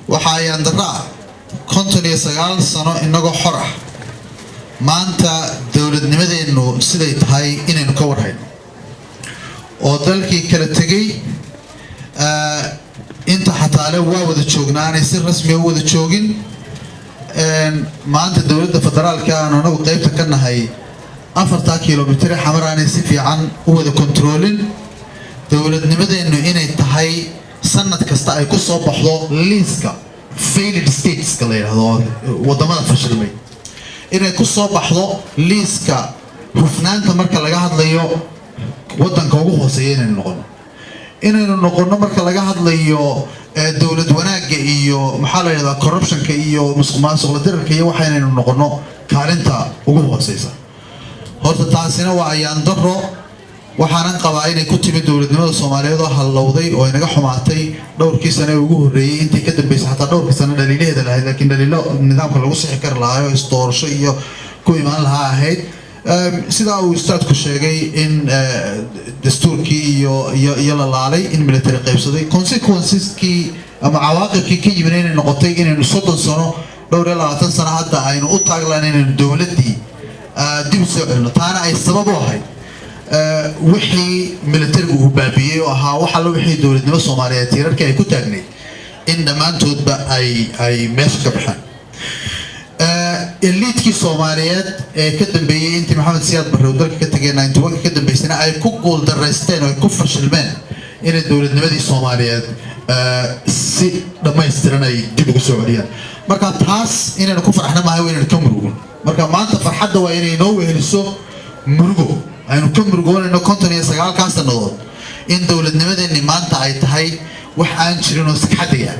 waxaa ayaan daraa 59 sano inagoo xor ah maanta dowladnimadeenu siday tahay inaynu ka warhayno oo dalkii kala tegay inta xataale waa wada joognaanay si rasmi u wada joogin maanta dowladda federaalka aan anagu qaybta ka nahay 4 kilomitir xamaraanay si fiican u wada kontroolin dowladnimadeenu inay tahay sanad kasta ay ku soo baxdo liiska failed states ka leeyahay wadamada fashilmay inay ku soo baxdo liiska hufnaanta marka laga hadlayo wadanka ugu hooseeya inaynu noqono marka laga hadlayo dowlad wanaaga iyo maxaa la yiraahdaa corruptionka iyo musuqmaasuqa dirarka iyo waxaynu noqono kaalinta ugu hooseysa horta taasina waa ayaan daro waxaan qabaa inay ku timid dowladnimada Soomaaliyeed oo halowday oo inaga xumaatay dhowrkii sano ugu horeeyay intii ka dambeysay xataa dhowrkii sano dhaliilaheeda lahayd laakiin dhaliilo nidaamka lagu sixi kar lahayo istoorasho iyo ku imaan lahaa ahayd sida uu ustaadku sheegay in dastuurkii iyo la laalay in military qaybsaday consequences-kii ama cawaaqibkii ka yimid inay noqotay inaynu 30 sano dhowr iyo 20 sano hadda aynu u taaglaan inaynu dowladdii dib u soo celino taana ay sabab u ahayd wixii militarigu uu baabiyay oo ahaa waxa la wixii dowladnimo Soomaaliyeed tiirarkii ay ku taagnayd in dhamaantoodba ay meesha ka baxaan elite Soomaaliyeed ee ka dambeeyay intii Maxamed Siyaad Barre dalka ka tagay 91 ka dambeysana ay ku gool dareysteen oo ku fashilmeen in dowladnimadii Soomaaliyeed si dhameystiran ay dib ugu soo celiyaan marka taas inaynu ku farxno maahay inaynu ka murugo marka maanta farxadda waa inay noo weheliso murugo aynu ka murugoonayno 59 sanadood in dowladnimadeeni maanta ay tahay wax aan jirin oo saxadiya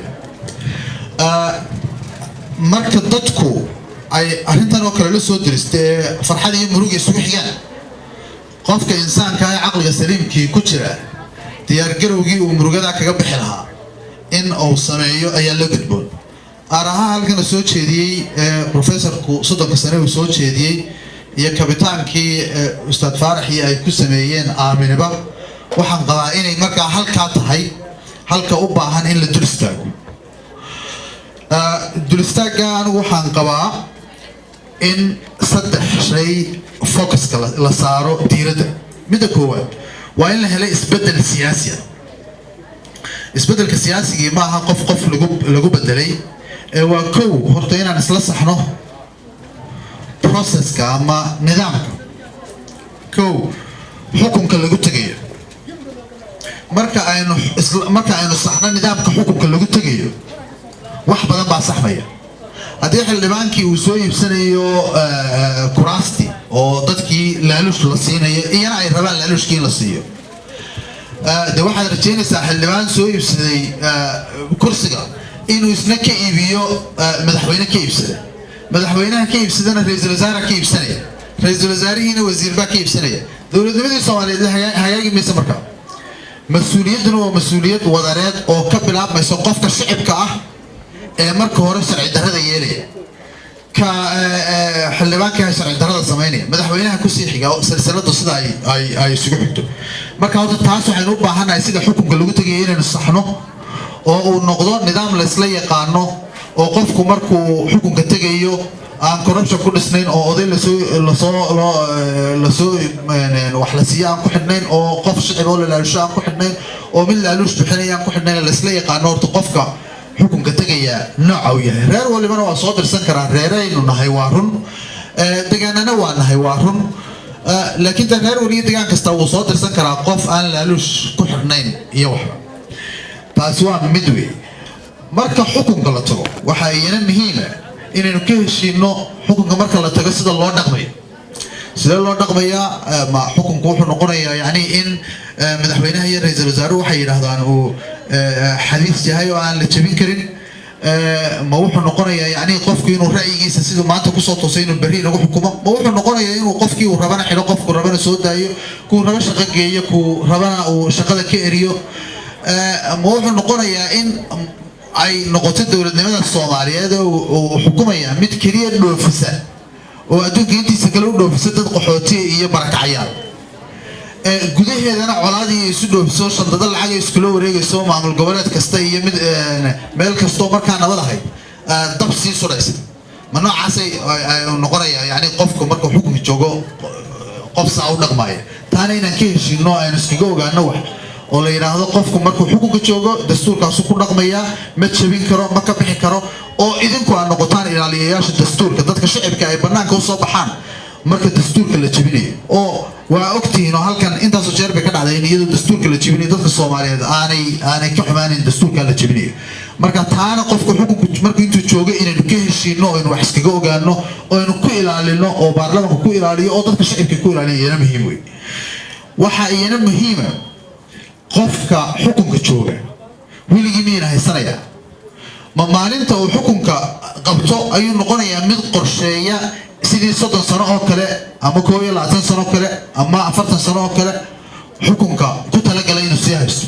marka dadku ay arintan oo kale la soo diristay farxad iyo murugo isugu xigaan qofka insaanka ah aqliga saliimkii ku jira diyaar garowgii uu murugada kaga bixi lahaa in uu sameeyo ayaa la gudboon araha halkan soo jeediyay professorku Sodonka sano uu soo jeediyay iyo kabitaankii ustaad Faarax ay ku sameeyeen aaminaba waxaan qabaa inay markaa halka tahay halka u baahan in la dul istaago dul istaagaan waxaan qabaa in saddex shay focus la saaro diiradda midda koowaad waa in la helo isbedel siyaasi ah isbedelka siyaasiga ma aha qof lagu bedelay waa kow horta inaan isla saxno processka ama nidaamka kow xukunka lagu tagayo marka aynu saxno nidaamka xukunka lagu tagayo wax badan baa saxmaya haddii xildhibaankii uu soo iibsanayo kuraasti oo dadkii laaluush la siinayo iyana ay rabaan laaluushkii la siiyo de waxaad rajaynaysaa xildhibaan soo iibsaday kursiga inuu isna ka iibiyo madaxweyne ka iibsada madaxweynaha ka iibsadana ra'iisul wasaare ka iibsanaya ra'iisul wasaarihiina wasiir baa ka iibsanaya dowladnimadii Soomaaliyeed hagaagi mayso markaa mas'uuliyaduna waa mas'uuliyad wadareed oo ka bilaabmayso qofka shacabka ah ee marka hore sharci darrada yeelaya ka xildhibaanka sharci darrada sameynaya madaxweynaha ku sii xiga silsiladu sida ay isugu xigto marka horta taas waxaynu u baahanahay sida xukunka lagu tagay inaynu saxno oo uu noqdo nidaam la isla yaqaano oo qofku markuu xukunka tagayo aan corruption ku dhisnayn oo oday la soo wax la siiyo aan ku xidhnayn oo qof shacab oo la laalusho aan ku xidhnayn oo mid laalush bixinaya aan ku xidhnayn la isla yaqaano horta qofka xukunka tagaya nooca uu yahay reer walibana waa soo dirsan karaa reeraynu nahay waa run deegaanana waa nahay waa run laakiin reer waliyo deegaan kasta uu soo dirsan karaa qof aan laalush ku xidhnayn iyo waxba taasi waa mid weey marka xukunka la tago waxa ayna muhiim ah inaynu ka heshiino xukunka marka la tago sida loo dhaqmayo sida loo dhaqmayaa ma xukunku wuxuu noqonayaa yani in madaxweynaha iyo ra'iisul wasaaruhu waxay yiraahdaan uu xadiis yahay oo aan la jabin karin ma wuxuu noqonayaa yani qofku inuu ra'yigiisa sidoo maanta ku soo toosay inuu bari lagu xukumo ma wuxuu noqonayaa inuu qofkii uu rabana xiro qofku rabana soo daayo ku raba shaqo geeyo ku rabana uu shaqada ka eriyo ma wuxuu noqonayaa in ay noqoto dowladnimada Soomaaliyeed oo xukuumaya mid kaliya dhoofisa oo adduunka intiisa kale u dhoofisa dad qaxooti iyo barakacyaal gudaheedana colaadii isu dhoofso shandada lacag iskula wareegayso maamul goboleed kasta iyo mid meel kastoo markaa nabadahay dab sii sudhaysa ma noocaasay noqonaya yani qofku markuu xukunka joogo qof saa u dhaqmaya taana inaan ka heshiino aynu iskaga ogaano wax oo la yiraahdo qofku markuu xukunka joogo dastuurkaas ku dhaqmaya ma jabin karo ma ka bixi karo oo idinku aan noqotaan ilaaliyayaasha dastuurka dadka shacabka ay banaanka u soo baxaan marka dastuurka la jabinayo oo waa ogtihiin oo halkan intaas oo jeer bay ka dhacday in iyadoo dastuurka la jabinayo dadka Soomaaliyeed aanay ka xumaanin dastuurka la jabinayo marka taana qofku xukunku markuu intuu joogo inaynu ka heshiino oo wax iskaga ogaano oo aynu ku ilaalino oo baarlamaanka ku ilaaliyo oo dadka shacabka ku ilaaliyo muhiim weey waxa iyana muhiim qofka xukunka jooga wiligii meena haysanaya ma maalinta uu xukunka qabto ayuu noqonayaa mid qorsheeya sidii 30 sano oo kale ama 20 sano oo kale ama 40 sano oo kale xukunka ku talagalay inuu sii haysto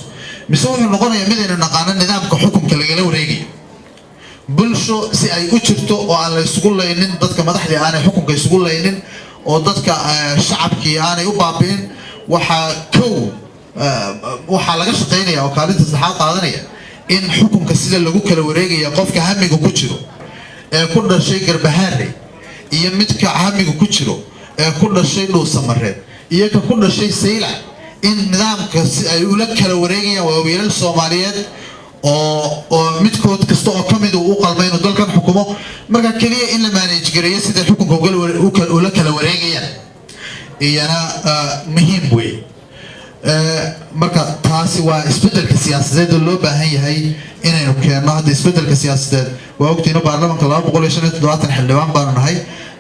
mise wuxuu noqonayaa mid aynu naqaano nidaamka xukunka lagala wareegayo bulsho si ay u jirto oo aan la isugu laynin dadka madaxda aanay xukunka isugu laynin oo dadka shacabkii aanay u baabi'in waxaa laga shaqeynaya oo kaalinta saxaad qaadanaya in xukunka sida lagu kala wareegaya qofka hamiga ku jiro ee ku dhashay Garbahaare iyo midka hamiga ku jiro ee ku dhashay Dhuusamareed iyo ka ku dhashay Sayla in nidaamka si ay ula kala wareegayaan waa wiilal Soomaaliyeed oo midkood kasta oo kamid uu qalmay inuu dalkan xukumo marka kaliya in la manage gareeyo sida xukunka ula kala wareegayaan iyana muhiim weey marka taasi waa isbedelka siyaasadeed oo loo baahan yahay inaynu keenno hadda isbedelka siyaasadeed waa ogtiina baarlamaanka 275 xildhibaan baan nahay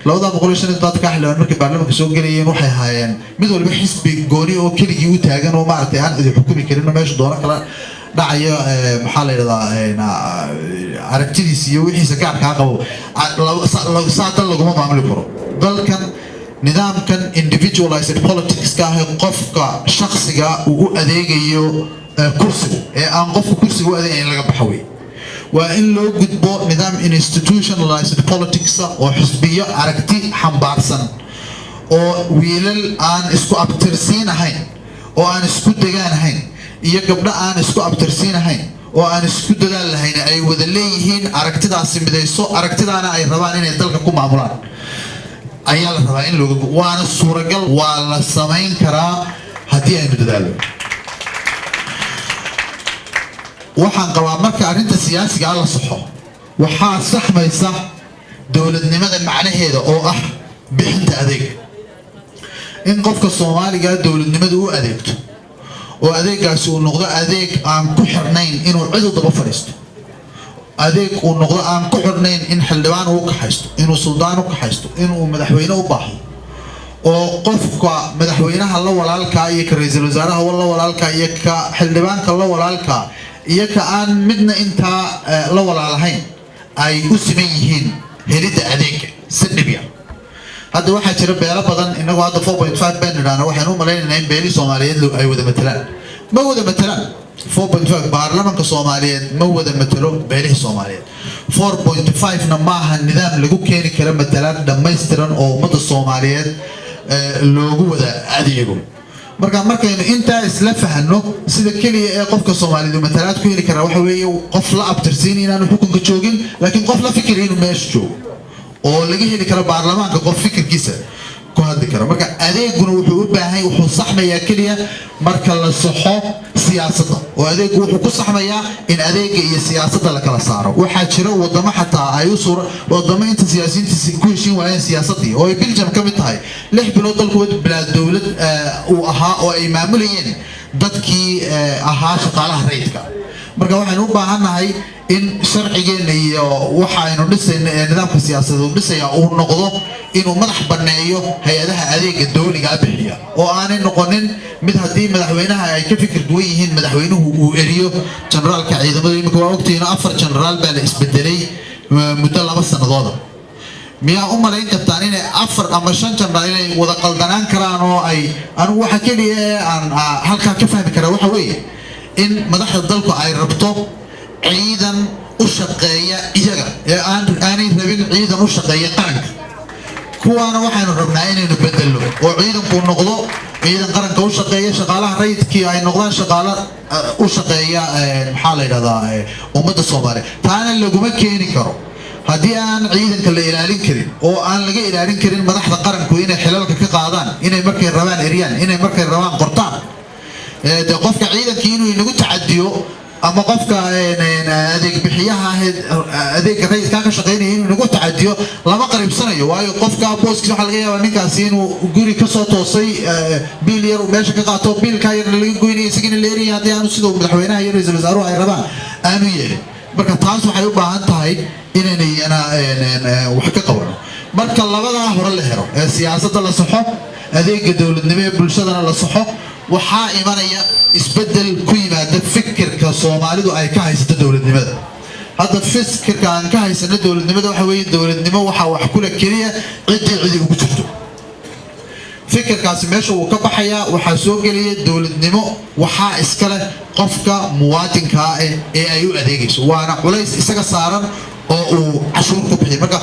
275 ka xildhibaan markii baarlamaanka soo galayeen waxay haayeen mid walba xisbi gooni oo keligii u taagan oo maartay aan idin xukumi karin meesha doona kala dhacayo maxaa la yiraahdaa aragtidiisa iyo wixiisa gaarka qabo saada laguma maamuli karo dalkan nidaamkan individualized politics ka ah qofka shakhsiga uu adeegayo kursiga ee aan qofka kursiga u adeegayn laga baxaway waa in loo gudbo nidaam institutionalized politics oo xisbiyo aragti xambaarsan oo wiilal aan isku abtirsiin ahayn oo aan isku degaan ahayn iyo gabdho aan isku abtirsiin ahayn oo aan isku dadaal lahayn ay wada leeyihiin aragtidaasi midayso aragtidaana ay rabaan inay dalka ku maamulaan ayaa la rabaa in looga waana suuragal waa la samayn karaa haddii aynu dadaalo waxaan qabaa marka arrinta siyaasiga la saxo waxaa saxmaysa dowladnimada macnaheeda oo ah bixinta adeeg in qofka Soomaaliga dowladnimada u adeegto oo adeegaasi uu noqdo adeeg aan ku xirnayn inuu cid daba fariisto adeeg uu noqdo aan ku xirnayn in xildhibaan uu ka haysto inuu suldaan ka haysto inuu madaxweyne u baahdo oo qofka madaxweynaha la walaalka iyo ka ra'iisul wasaaraha wala walaalka iyo ka xildhibaanka la walaalka iyo ka aan midna inta la walaalahayn ay u siman yihiin helida adeeg si dhibiya hadda waxa jira beelo badan inagu hadda 4.5 baan nidhaana waxaan u maleynaynaa in beeli Soomaaliyeed ay wada matalaan ma wada matalaan 4.5 baarlamaanka Soomaaliyeed ma wada matalo beelaha Soomaaliyeed 4.5 na maaha nidaam lagu keeni karo matalaan dhameystiran oo ummadda Soomaaliyeed loogu wada adeego markaynu inta isla fahano sida kaliya ee qofka Soomaaliyeed matalaad ku heli kara waxa weeye qof la abtirsiin inaanu xukunka joogin laakiin qof la fikir inuu meesha joogo oo laga heli karo baarlamaanka qof fikirkiisa ku hadli kara marka adeeguna wuxuu u baahan yahay wuxuu saxmayaa kaliya marka la saxo siyaasadda oo adeegu wuxuu ku saxmayaa in adeega iyo siyaasadda la kala saaro waxa jira wadamo xataa ay u suura wadamo inta siyaasiyiinta ku heshiin waayeen siyaasadii oo ay Belgium ka mid tahay 6 bilood dalkooda bilaad dawlad uu ahaa oo ay maamulayeen dadkii ahaa shaqaalaha rayidka marka waxaan u baahanahay in sharcigeena iyo waxa aynu dhisayno ee nidaamka siyaasadeed uu dhisaya uu noqdo inuu madax baneeyo hay'adaha adeega dawliga bixiya oo aanay noqonin mid haddii madaxweynaha ay ka fikir duwan yihiin madaxweynuhu uu eriyo generaalka ciidamada imika waa ogtiina 4 generaal baa la isbedelay muddo 2 sanadood miyaa u malayn kartaan inay 4 ama 5 generaal inay wada qaldanaan karaan oo ay anigu waxa kaliya aan halka ka fahmi karaa waxa weeye in madaxda dalku ay rabto ciidan u shaqeeya iyaga ee aanay rabin ciidan u shaqeeya qaranka kuwaana waxaanu rabnaa inaynu bedelo oo ciidanku noqdo ciidan qaranka u shaqeeya shaqaalaha rayidkii ay noqdaan shaqaale u shaqeeya maxaa la yidhahdaa ummadda Soomaaliyeed taana laguma keeni karo haddii aan ciidanka la ilaalin karin oo aan laga ilaalin karin madaxda qaranku inay xilalka ka qaadaan inay markay rabaan eriyaan inay markay rabaan qortaan qofka ciidankii inuu inagu tacadiyo ama qofka adeeg bixiyaha adeeg rayidka ka shaqeynaya inuu inagu tacadiyo lama qaribsanayo waayo qofka booskiisa waxa laga yaabaa ninkaasi inuu guri ka soo toosay biil yar uu meesha ka qaato biilka yar laga goynayo isagana la eriyo haddii aanu sidoo madaxweynaha iyo ra'iisul wasaaruhu ay rabaan aanu yeelin marka taas waxay u baahan tahay inayna wax ka qabano marka labadaa hore la helo ee siyaasadda la saxo adeega dowladnimo ee bulshadana la saxo waxaa imanaya isbedel ku yimaada fikirka Soomaalidu ay ka haysato dowladnimada hadda fikirka aan ka haysano dowladnimada waxa weeye dowladnimo waxa wax kula kaliya cidi ugu jirto fikirkaasi meesha uu ka baxaya waxa soo gelaya dowladnimo waxa iska leh qofka muwaadinka ah ee ay u adeegayso waana culays isaga saaran oo uu cashuur ku bixiyo marka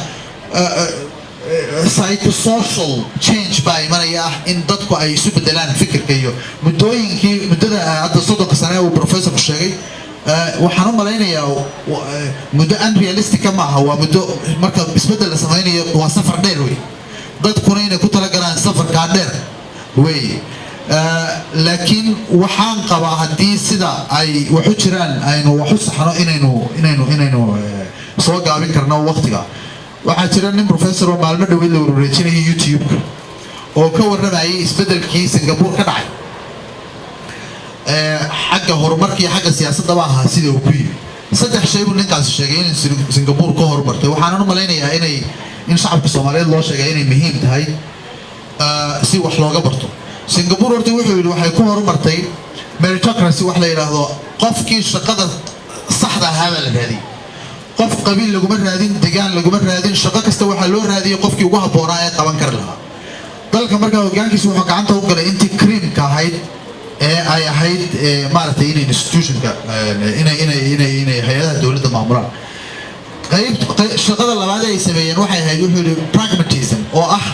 psychosocial change baa imanaya in dadku ay isu bedelaan fikirka iyo muddada hadda 30 sano uu professorku sheegay waxaan u malaynayaa muddo unrealistic ma aha waa muddo marka isbedel la samaynayo waa safar dheer wey dadkuna inay ku tala galaan safarka dheer wey laakiin waxaan qabaa haddii sida ay wax u jiraan aynu wax u saxno inaynu soo gaabin karno waqtiga waxaa jira nin professor oo maalmo dhaweyd la wareejinayay YouTube oo ka warramayay isbedelkii Singapore ka dhacay xagga horumarkii xagga siyaasadda baa ahaa sida uu ku yimi saddex shay buu ninkaas sheegay in Singapore ka horumartay waxaan u malaynayaa in shacabka Soomaaliyeed loo sheegay inay muhiim tahay si wax looga barto Singapore horta wuxuu yiri waxay ku horumartay meritocracy wax la yiraahdo qofkii shaqada saxda ah la raadiyay qof qabiil laguma raadin deegaan laguma raadin shaqo kasta waxa loo raadiyay qofkii ugu habboonaa ee qaban kar lahaa dalka marka hoggaankiisu wuxuu gacanta u galay intii cream ka ahayd ee ay ahayd maartay in institutionka inay hay'adaha dawladda maamulaan qayb shaqada labaad ay sameeyeen waxay ahayd wuxuu pragmatism oo ah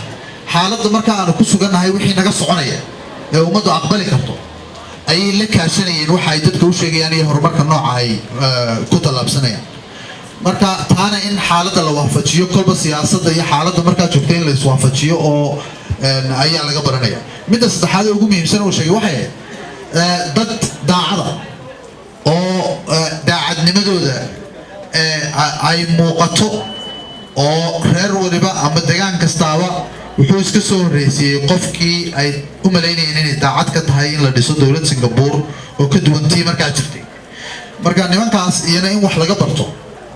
xaaladda marka aan ku suganahay wixii naga soconaya ee ummaddu aqbali karto ay la kaashanayeen waxa ay dadka u sheegayaan in horumarka nooca ay ku talaabsanayaan marka taana in xaaladda la waafajiyo kolba siyaasadda iyo xaaladda marka joogtay in la iswaafajiyo oo ayaa laga baranaya midda saddexaad ee ugu muhiimsan oo sheegay waxay dad daacada oo daacadnimadooda ay muuqato oo reer waliba ama deegaan kastaaba wuxuu iska soo horeysiyay qofkii ay u maleynayeen inay daacad ka tahay in la dhiso dowlad Singapore oo ka duwantii markaa jirtay marka nimankaas iyana in wax laga barto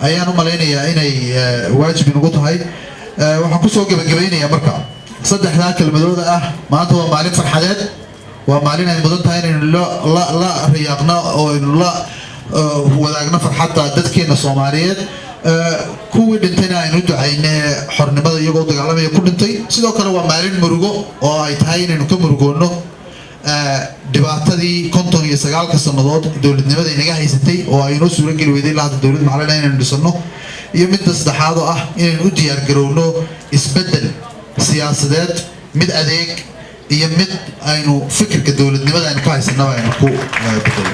ayaan u maleynayaa inay waajib ugu tahay waxaan ku soo gabagabeynayaa marka saddexda kelmadooda ah maanta waa maalin farxadeed waa maalin ay mudan tahay in la riyaaqno oo la wadaagno farxadda dadkeena Soomaaliyeed kuwii dhintayna aynu ducaynay xornimada iyagoo dagaalamaya ku dhintay sidoo kale waa maalin murugo oo ay tahay inaynu ka murugoono dhibaatadii 59 sanadood dawladnimada inaga haysatay oo aynu suura gali weyday ilaa dawlad macallin inaynu dhisano iyo mid saddexaad oo ah inaynu u diyaar garowno isbedel siyaasadeed mid adeeg iyo mid aynu fikirka dawladnimada aynu ka haysano aynu ku bedelo